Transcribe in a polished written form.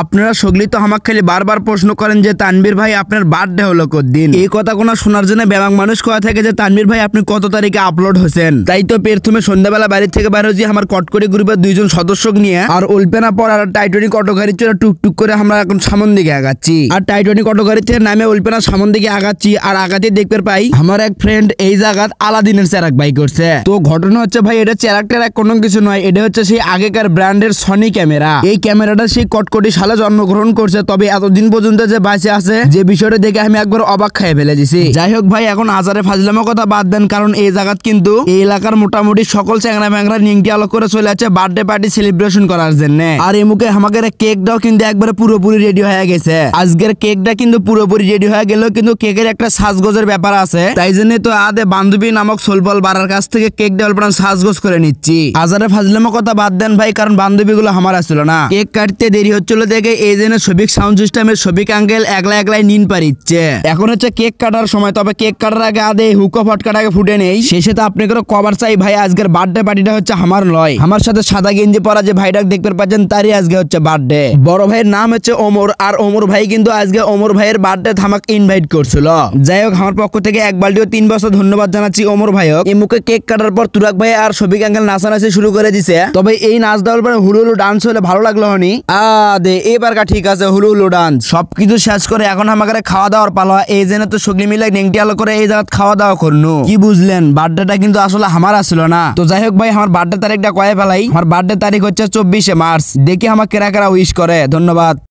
আপনারা সগলি তো আমাকে খালি বারবার প্রশ্ন করেন যে তানভীর ভাই আপনার বার্থডে হলো কতদিন। এই কথা কোনো শোনার জন্য ব্যাং মানুষ কয়া থাকে যে তানভীর ভাই আপনি কত তারিখে আপলোড হয়েছেন। তাই তো প্রথমে সন্ধ্যাবেলা বাড়ি থেকে বাইরে হয়েছি আমার কটকরি গ্রুপের 2 জন সদস্য নিয়ে আর ওলপেনা পর আর টাইটানিক অটো গাড়ি চলে টুকটুক করে আমরা এখন সামন দিকে আগাচ্ছি। আর টাইটানিক অটো গাড়ি থেকে নামে ওলপেনা সামন দিকে আগাচ্ছি আর আগাতে দেখতে পাই আমার এক ফ্রেন্ড এই জায়গাত আলাদিনের চেরাক বাই করছে। তো ঘটনা হচ্ছে ভাই এটা চেরাক টেরাক কোনো কিছু নয়, এটা হচ্ছে সেই আগেকার ব্র্যান্ডের সনি ক্যামেরা। এই ক্যামেরাটা সেই কটকটি সালে জন্মগ্রহণ করছে, তবে এতদিন পর্যন্ত যে বাইসে আছে যে বিষয়টা দেখে আমি একবার অবাক খাই ফেলে দিছি। যাই হোক ভাই এখন আজারে ফাজলামের কথা বাদ দেন, কারণ এই জায়গাত কিন্তু এই এলাকার মোটামুটি সকল চ্যাংরা ম্যাংরা নিংটি আলোক করে চলে আছে বার্থডে পার্টি সেলিব্রেশন করার জন্য। আর এই মুখে আমাদের কেকটাও কিন্তু একবারে পুরোপুরি রেডি হয়ে গেছে। আজকের কেকটা কিন্তু পুরোপুরি রেডি হয়ে গেল, কিন্তু কেকের একটা সাজগোজের ব্যাপার আছে, তাই জন্য তো আদে বান্ধবী নামক সোলবল বাড়ার কাছ থেকে কেক ডেভেলপমেন্ট সাজগোজ করে নিচ্ছি। আজারে ফাজলামের কথা বাদ দেন ভাই, কারণ বান্ধবীগুলো আমার আসছিল না, কেক কাটতে দেরি হচ্ছিল দেখে এই জন্য সবিক সাউন্ড সিস্টেমের সবিক আঙ্কেল একলাই নিন পারিচ্ছে। এখন হচ্ছে কেক কাটার সময়, তবে কেক কাটার আগে আদে হুকো ফটকাটাকে ফুটে নেই। শেষে তো আপনি করে কভার চাই ভাই, আজকের বার্থডে পার্টিটা হচ্ছে আমার লয়। আমার সাথে সাদা গেঞ্জি পরা যে ভাইটা দেখতে পাচ্ছেন তারই আজকে হচ্ছে বার্থডে। বড় ভাইয়ের নাম হচ্ছে ওমর, আর ওমর ভাই কিন্তু আজকে ওমর ভাইয়ের বার্থডে থামাক ইনভাইট করছিল। যাই হোক আমার পক্ষ থেকে 1 বালতিও 3 বছর ধন্যবাদ জানাচ্ছি ওমর ভাইক। এই মুখে কেক কাটার পর তুরাক ভাই আর সবিক আঙ্কেল নাচানাচি শুরু করে দিছে। তবে এই নাচ দেওয়ার পরে হুলু হুলু ডান্স হলে ভালো লাগলো হনি দে এবার ঠিক আছে হুলু হুলু ডান্স সবকিছু শেষ করে এখন আমাকে খাওয়া দাওয়ার পালা। এই জন্য তো সগলি মিলে নেংটি আলো করে এই জায়গা খাওয়া দাওয়া করনু। কি বুঝলেন বার্থডেটা কিন্তু আসলে আমার আসছিল না। তো যাই হোক ভাই আমার বার্থডে তারিখটা কয়ে ফেলাই। আমার বার্থডে তারিখ হচ্ছে 24শে মার্চ। দেখি আমাকে কেরা কেরা উইশ করে। ধন্যবাদ।